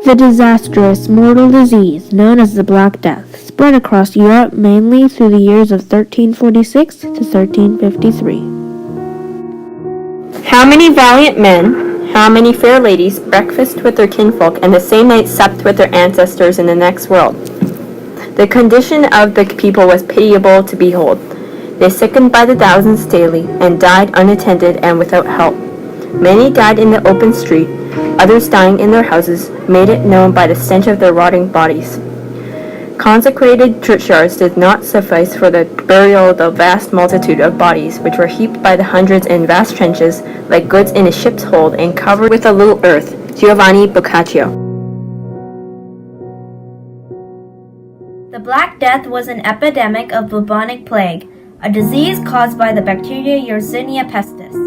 The disastrous mortal disease known as the Black Death spread across Europe mainly through the years of 1346 to 1353. How many valiant men, how many fair ladies breakfast with their kinfolk and the same night supped with their ancestors in the next world? The condition of the people was pitiable to behold. They sickened by the thousands daily, and died unattended and without help. Many died in the open street, others dying in their houses made it known by the stench of their rotting bodies. Consecrated churchyards did not suffice for the burial of the vast multitude of bodies, which were heaped by the hundreds in vast trenches, like goods in a ship's hold, and covered with a little earth. Giovanni Boccaccio. The Black Death was an epidemic of bubonic plague, a disease caused by the bacteria Yersinia pestis.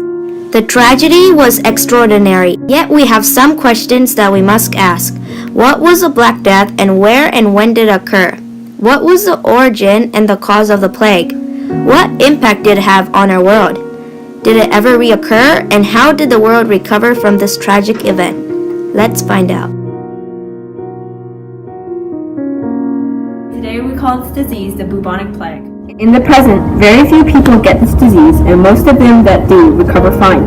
The tragedy was extraordinary, yet we have some questions that we must ask. What was the Black Death and where and when did it occur? What was the origin and the cause of the plague? What impact did it have on our world? Did it ever reoccur, and how did the world recover from this tragic event? Let's find out. Today we call this disease the bubonic plague. In the present, very few people get this disease, and most of them that do recover fine.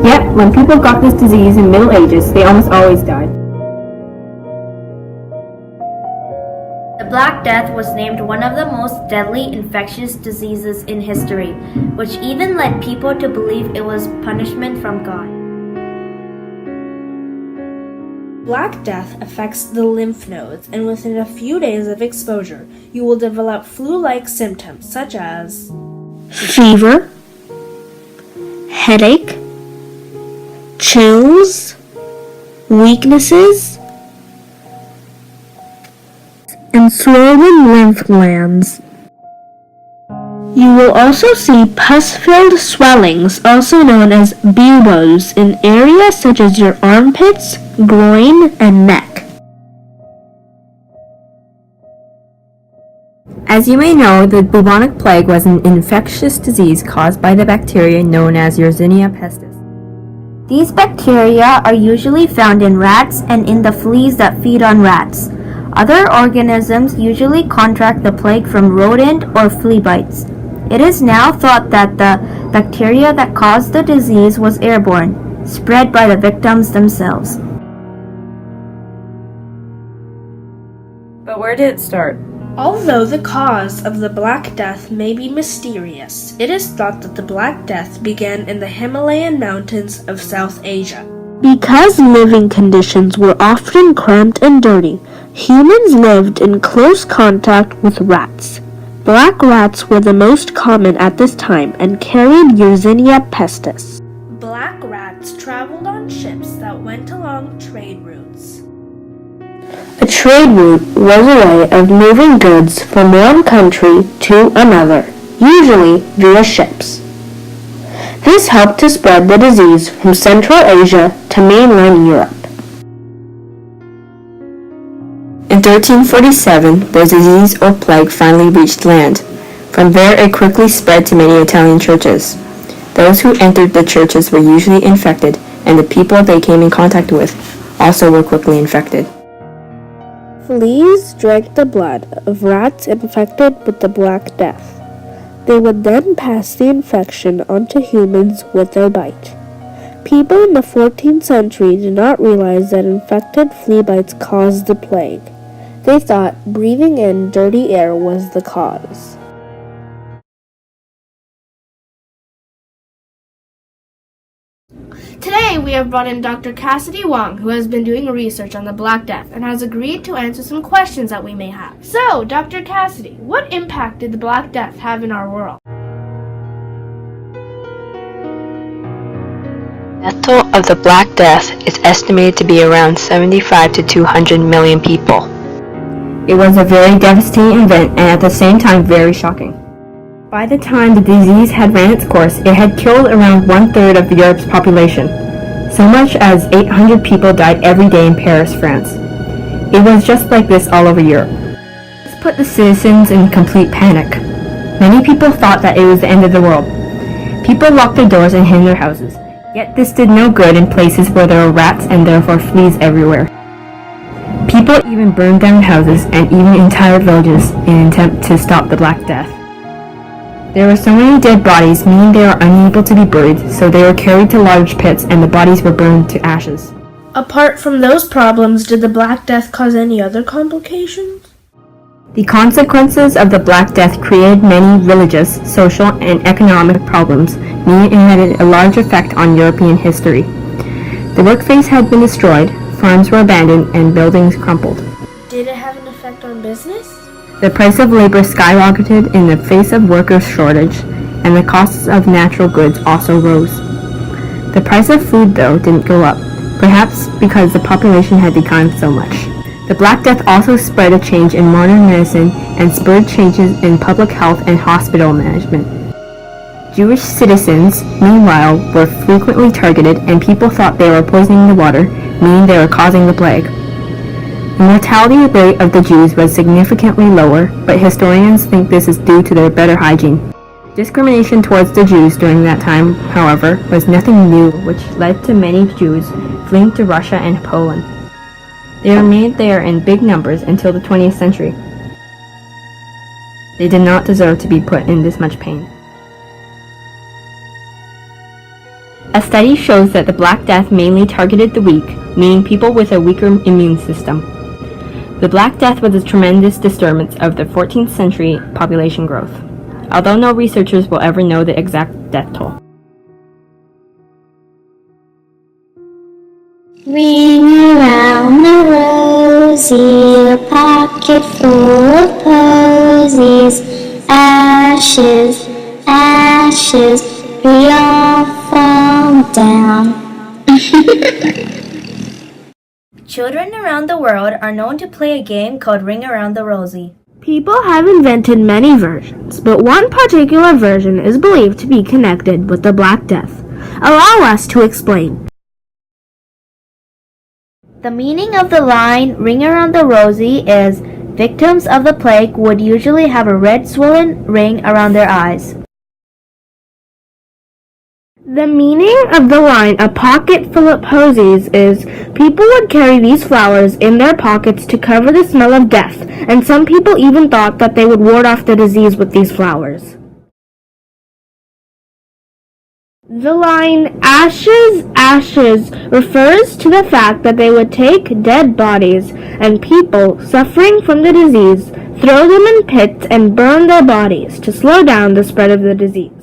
Yet, when people got this disease in the Middle Ages, they almost always died. The Black Death was named one of the most deadly infectious diseases in history, which even led people to believe it was punishment from God. Black Death affects the lymph nodes, and within a few days of exposure, you will develop flu-like symptoms such as fever, headache, chills, weaknesses, and swollen lymph glands. You will also see pus-filled swellings, also known as buboes, in areas such as your armpits, groin, and neck. As you may know, the bubonic plague was an infectious disease caused by the bacteria known as Yersinia pestis. These bacteria are usually found in rats and in the fleas that feed on rats. Other organisms usually contract the plague from rodent or flea bites. It is now thought that the bacteria that caused the disease was airborne, spread by the victims themselves. But where did it start? Although the cause of the Black Death may be mysterious, it is thought that the Black Death began in the Himalayan mountains of South Asia. Because living conditions were often cramped and dirty, humans lived in close contact with rats. Black rats were the most common at this time and carried Yersinia pestis. Black rats traveled on ships that went along trade routes. A trade route was a way of moving goods from one country to another, usually via ships. This helped to spread the disease from Central Asia to mainland Europe. In 1347, the disease or plague finally reached land. From there, it quickly spread to many Italian churches. Those who entered the churches were usually infected, and the people they came in contact with also were quickly infected. Fleas drank the blood of rats infected with the Black Death. They would then pass the infection onto humans with their bite. People in the 14th century did not realize that infected flea bites caused the plague. They thought breathing in dirty air was the cause. Today we have brought in Dr. Cassidy Wong, who has been doing research on the Black Death and has agreed to answer some questions that we may have. So, Dr. Cassidy, what impact did the Black Death have in our world? The death toll of the Black Death is estimated to be around 75 to 200 million people. It was a very devastating event and at the same time very shocking. By the time the disease had ran its course, it had killed around 1/3 of Europe's population. So much as 800 people died every day in Paris, France. It was just like this all over Europe. This put the citizens in complete panic. Many people thought that it was the end of the world. People locked their doors and hid in their houses. Yet this did no good in places where there were rats and therefore fleas everywhere. People even burned down houses and even entire villages in an attempt to stop the Black Death. There were so many dead bodies, meaning they were unable to be buried, so they were carried to large pits and the bodies were burned to ashes. Apart from those problems, did the Black Death cause any other complications? The consequences of the Black Death created many religious, social, and economic problems, meaning it had a large effect on European history. The workplace had been destroyed, farms were abandoned, and buildings crumpled. Did it have an effect on business? The price of labor skyrocketed in the face of worker shortage, and the costs of natural goods also rose. The price of food, though, didn't go up, perhaps because the population had declined so much. The Black Death also spread a change in modern medicine and spurred changes in public health and hospital management. Jewish citizens, meanwhile, were frequently targeted and people thought they were poisoning the water, meaning they were causing the plague. The mortality rate of the Jews was significantly lower, but historians think this is due to their better hygiene. Discrimination towards the Jews during that time, however, was nothing new, which led to many Jews fleeing to Russia and Poland. They remained there in big numbers until the 20th century. They did not deserve to be put in this much pain. A study shows that the Black Death mainly targeted the weak, meaning people with a weaker immune system. The Black Death was a tremendous disturbance of the 14th century population growth, although no researchers will ever know the exact death toll. Ring around the rosy, a pocket full of posies. Ashes, ashes, we all fall down. Children around the world are known to play a game called Ring Around the Rosie. People have invented many versions, but one particular version is believed to be connected with the Black Death. Allow us to explain. The meaning of the line Ring Around the Rosie is victims of the plague would usually have a red swollen ring around their eyes. The meaning of the line a pocket full of posies is people would carry these flowers in their pockets to cover the smell of death, and some people even thought that they would ward off the disease with these flowers. The line ashes, ashes refers to the fact that they would take dead bodies and people suffering from the disease, throw them in pits and burn their bodies to slow down the spread of the disease.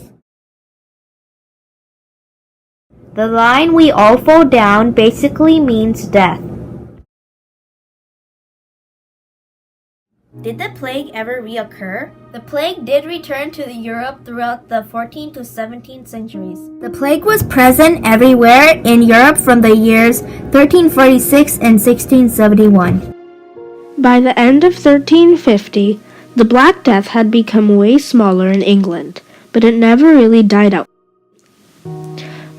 The line we all fall down basically means death. Did the plague ever reoccur? The plague did return to Europe throughout the 14th to 17th centuries. The plague was present everywhere in Europe from the years 1346 and 1671. By the end of 1350, the Black Death had become way smaller in England, but it never really died out.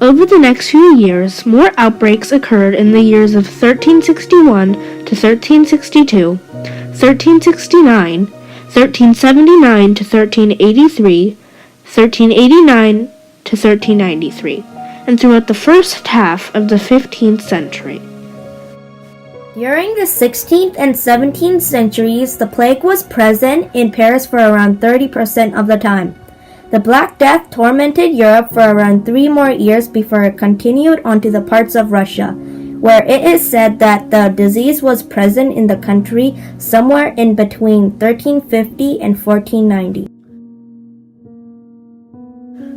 Over the next few years, more outbreaks occurred in the years of 1361 to 1362, 1369, 1379 to 1383, 1389 to 1393, and throughout the first half of the 15th century. During the 16th and 17th centuries, the plague was present in Paris for around 30% of the time. The Black Death tormented Europe for around 3 more years before it continued onto the parts of Russia, where it is said that the disease was present in the country somewhere in between 1350 and 1490.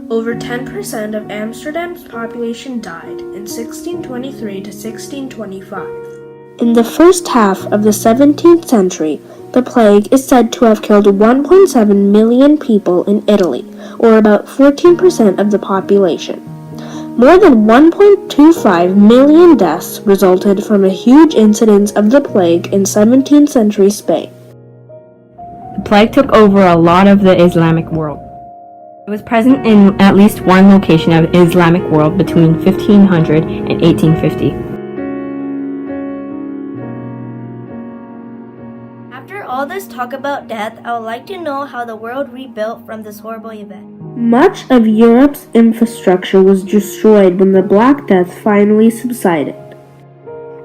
Over 10% of Amsterdam's population died in 1623 to 1625. In the first half of the 17th century, the plague is said to have killed 1.7 million people in Italy, or about 14% of the population. More than 1.25 million deaths resulted from a huge incidence of the plague in 17th century Spain. The plague took over a lot of the Islamic world. It was present in at least one location of the Islamic world between 1500 and 1850. After all this talk about death, I would like to know how the world rebuilt from this horrible event. Much of Europe's infrastructure was destroyed when the Black Death finally subsided.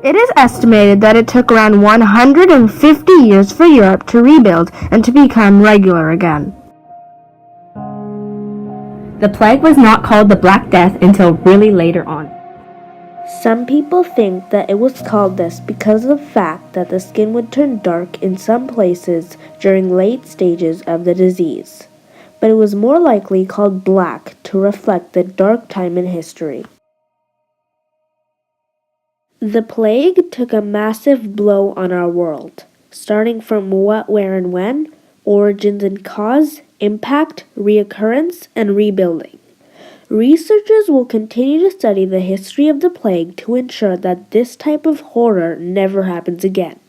It is estimated that it took around 150 years for Europe to rebuild and to become regular again. The plague was not called the Black Death until really later on. Some people think that it was called this because of the fact that the skin would turn dark in some places during late stages of the disease, but it was more likely called black to reflect the dark time in history. The plague took a massive blow on our world, starting from what, where, and when, origins and cause, impact, reoccurrence, and rebuilding. Researchers will continue to study the history of the plague to ensure that this type of horror never happens again.